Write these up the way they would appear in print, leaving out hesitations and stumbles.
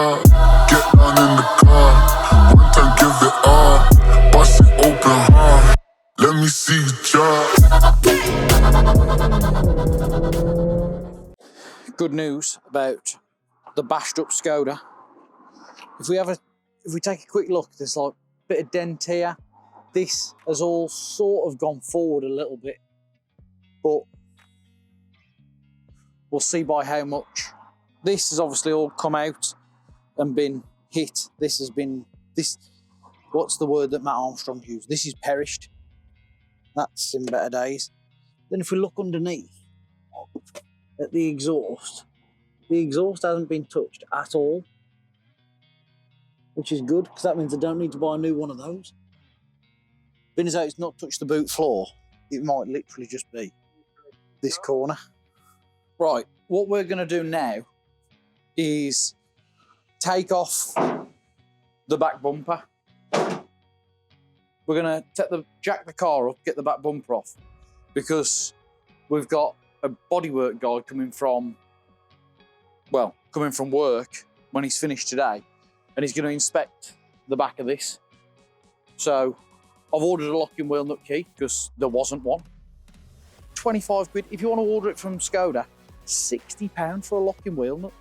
job. Get down in the car, one time give it all. Bust it open hard, let me see you drop. Good news about the bashed up Skoda. If we take a quick look, there's like a bit of dent here. This has all sort of gone forward a little bit, but we'll see by how much. This has obviously all come out and been hit. This, what's the word that Matt Armstrong used? This is perished. That's in better days. Then if we look underneath at the exhaust hasn't been touched at all, which is good, because that means I don't need to buy a new one of those. Being as though it's not touched the boot floor, it might literally just be this corner. Right, what we're going to do now is take off the back bumper. We're going to jack the car up, get the back bumper off, because we've got a bodywork guy coming from work when he's finished today, and he's going to inspect the back of this. So I've ordered a locking wheel nut key because there wasn't one. 25 quid. If you want to order it from Skoda, £60 for a locking wheel nut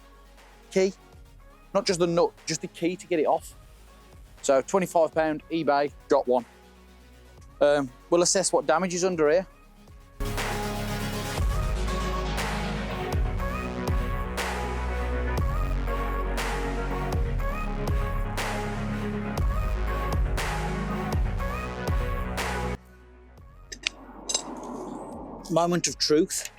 key. Not just the nut, just the key to get it off. So £25 eBay, got one. We'll assess what damage is under here. Moment of truth.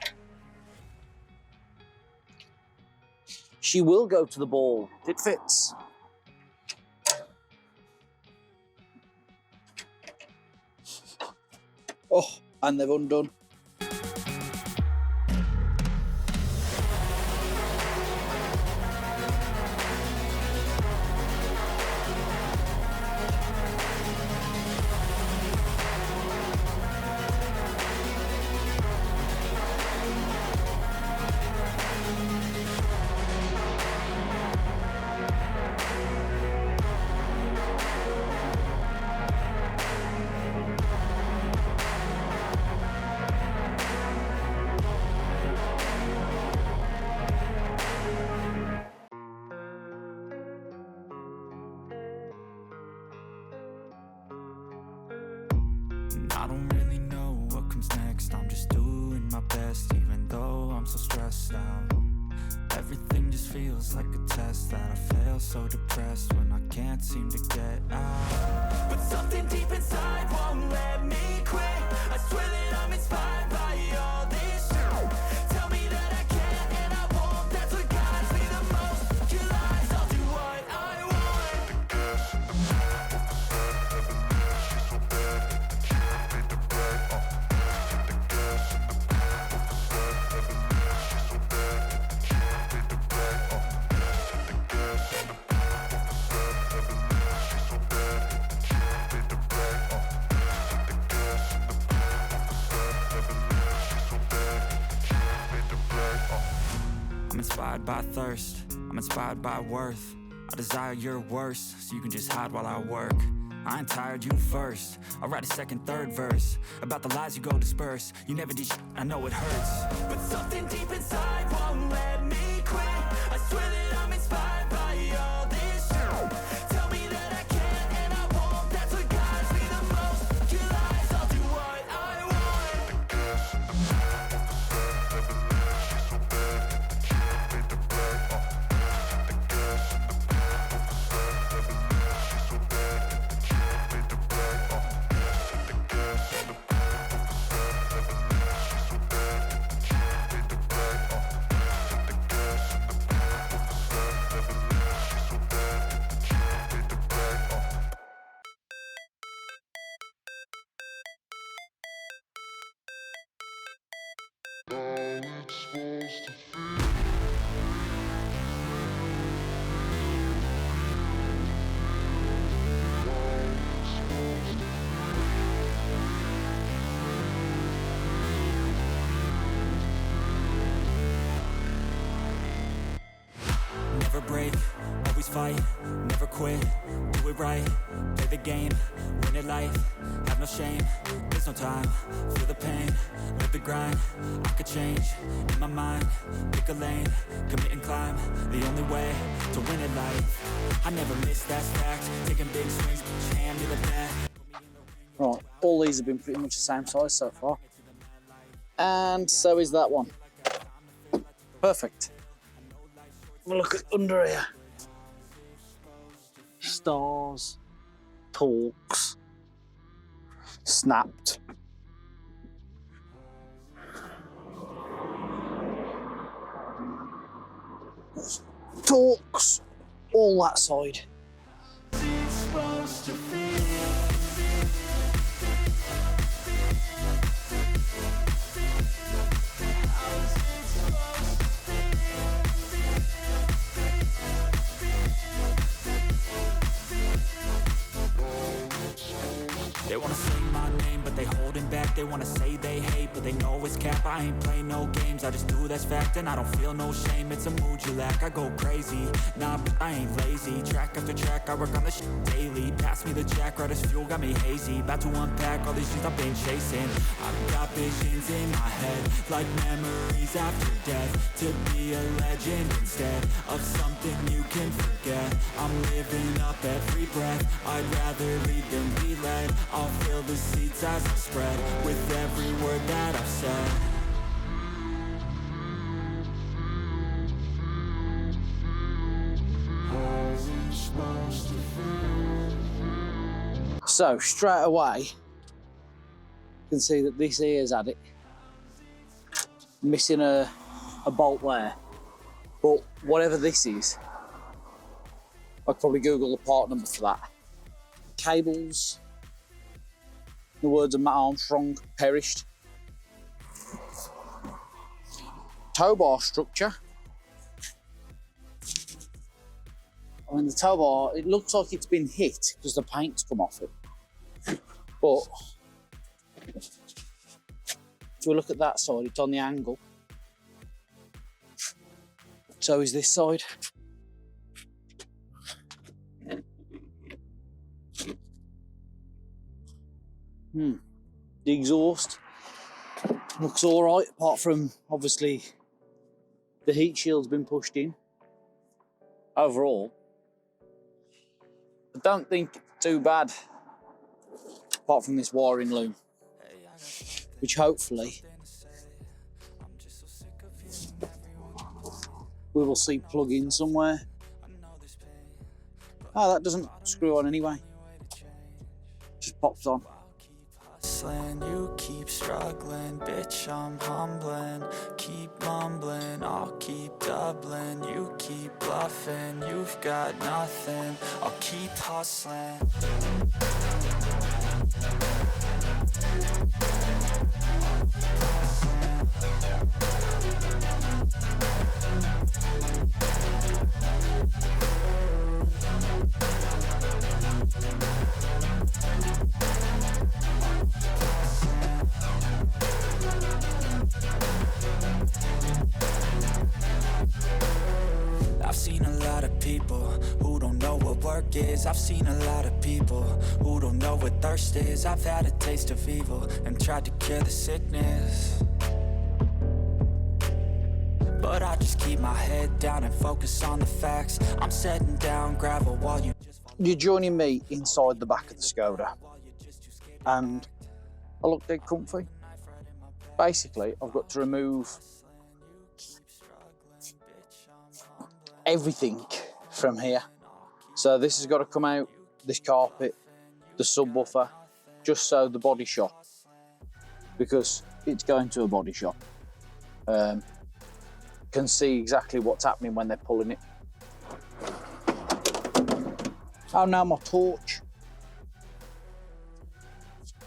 She will go to the ball. It fits. Oh, and they've undone. I don't really know what comes next. I'm just doing my best, even though I'm so stressed out. Everything just feels like a test that I fail, so depressed when I can't seem to get out. But something deep inside won't let me quit. I swear that I'm inspired by all this shit. Tell me that I can and I won't. That's what guides me the most. Your lies, I'll do what I want. I'm inspired by thirst, I'm inspired by worth. I desire your worst, so you can just hide while I work. I ain't tired, you first. I'll write a second, third verse about the lies you go disperse. You never did shit, I know it hurts. But something deep inside won't let me quit. I swear that I'm inspired by all this shit. Tell me that I can and I won't. That's what guides me the most. Your lies, I'll do what I want. always fight, never quit, do it right, play the game, win it life, have no shame, there's no time, feel the pain, live the grind, I could change, in my mind, pick a lane, commit and climb, the only way to win it life, I never miss, that's fact, taking big swings, put your hand to the bat. Right, all these have been pretty much the same size so far. And so is that one. Perfect. Have a look at under here. Stars, talks, snapped. Talks, all that side. They wanna say my name, but they holding back. They wanna say they hate, but they know it's cap. I ain't play no games, I just do that's fact. And I don't feel no shame, it's a mood you lack. I go crazy, nah, but I ain't lazy. Track after track, I work on this shit daily. Pass me the jack, right as fuel, got me hazy. About to unpack all these things I've been chasing. I've got visions in my head, like memories after death. To be a legend instead of something you can forget. I'm living up every breath, I'd rather lead than be led. I'll fill the seats as I spread with every word that I've said. So straight away, you can see that this here's had it. Missing a bolt there. But whatever this is, I'd probably Google the part number for that. Cables, in the words of Matt Armstrong, perished. Tow bar structure. I mean, the tow bar, it looks like it's been hit because the paint's come off it. But if we look at that side, it's on the angle. So is this side. The exhaust looks all right, apart from obviously the heat shield's been pushed in. Overall, I don't think it's too bad, apart from this wiring loom, which hopefully we will see plug in somewhere. Oh, that doesn't screw on anyway. Just pops on. You keep struggling, bitch, I'm humbling. Keep mumbling, I'll keep doubling. You keep bluffing, you've got nothing. I'll keep hustling. I've seen a lot of people who don't know what work is. I've seen a lot of people who don't know what thirst is. I've had a taste of evil and tried to cure the sickness, but I just keep my head down and focus on the facts. I'm setting down gravel while You're joining me inside the back of the Skoda, and I look dead comfy. Basically, I've got to remove everything from here. So this has got to come out, this carpet, the subwoofer, just so the body shop, because it's going to a body shop, can see exactly what's happening when they're pulling it. Oh, now my torch.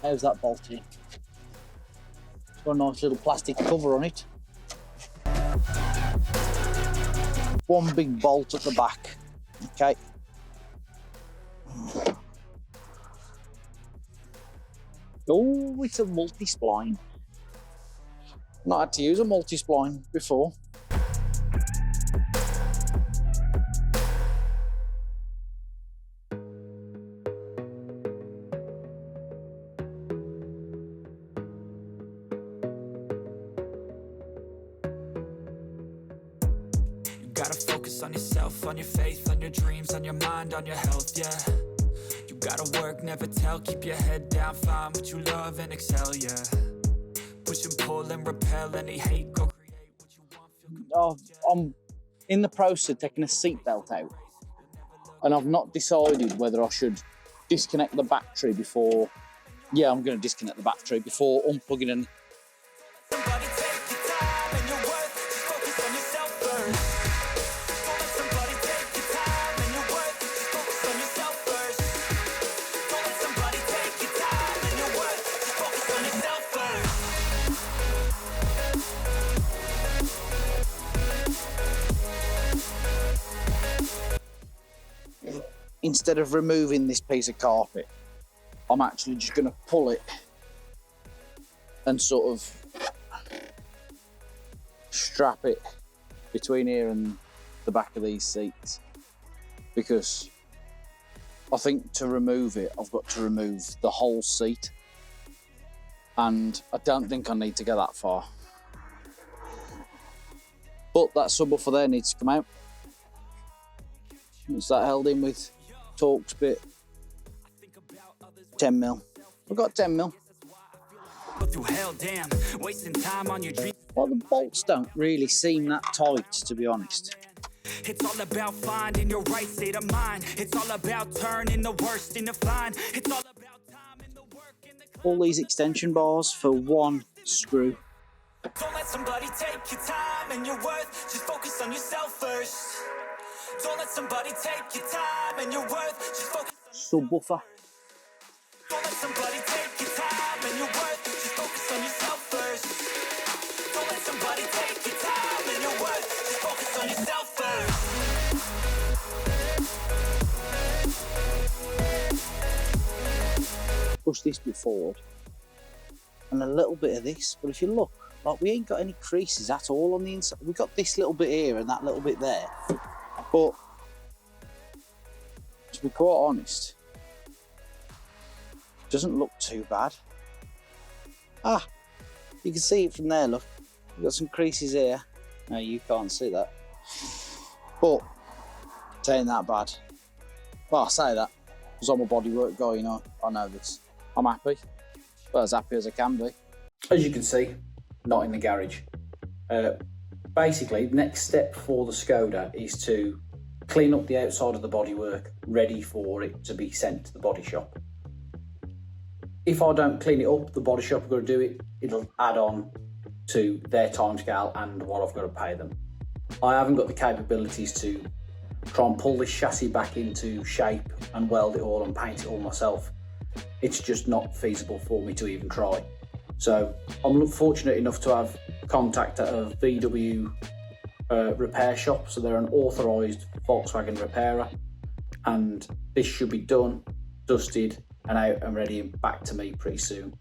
How's that bolted? It's got a nice little plastic cover on it. One big bolt at the back, okay. Oh, it's a multi-spline. Not had to use a multi-spline before. gotta focus on yourself, on your faith, on your dreams, on your mind, on your health, yeah. You gotta work, never tell, keep your head down, find what you love and excel, yeah. Push and pull and repel any hate, go create what you want, feel I'm in the process of taking a seatbelt out, and I've not decided whether I should disconnect the battery before. Yeah, I'm going to disconnect the battery before unplugging and. Somebody take your time and your worth, just focus on yourself first. Don't let somebody take your time and your worth, just focus on yourself first. Don't let somebody take your time and your worth, just focus on yourself first. Instead of removing this piece of carpet, I'm actually just going to pull it and sort of strap it between here and the back of these seats, because I think to remove it, I've got to remove the whole seat, and I don't think I need to go that far. But that subwoofer there needs to come out. Is that held in with Torx bit? 10mm. I've got 10mm. Well, the bolts don't really seem that tight, to be honest. It's all about finding your right state of mind. It's all about turning the worst into fine. It's all about time and the work and the All these extension bars for one screw. Don't let somebody take your time and your worth. Just focus on yourself first. Don't let somebody take your time and your worth. Just focus on Subwoofer. Don't let somebody take your time and your worth. Just focus on yourself first. Don't let somebody take your time and your worth. Just focus on yourself first. Push this bit forward. And a little bit of this. But if you look, like, we ain't got any creases at all on the inside. We've got this little bit here and that little bit there. But to be quite honest, doesn't look too bad. Ah, you can see it from there, look. We've got some creases here. No, you can't see that. But it ain't that bad. Well, I say that because I'm a bodywork guy, you know. I know this. I'm happy. Well, as happy as I can be. As you can see, not in the garage. Basically, the next step for the Skoda is to clean up the outside of the bodywork, ready for it to be sent to the body shop. If I don't clean it up, the body shop are going to do it. It'll add on to their timescale and what I've got to pay them. I haven't got the capabilities to try and pull this chassis back into shape and weld it all and paint it all myself. It's just not feasible for me to even try. So I'm fortunate enough to have contact at a VW repair shop. So they're an authorised Volkswagen repairer, and this should be done, dusted and out and ready and back to me pretty soon.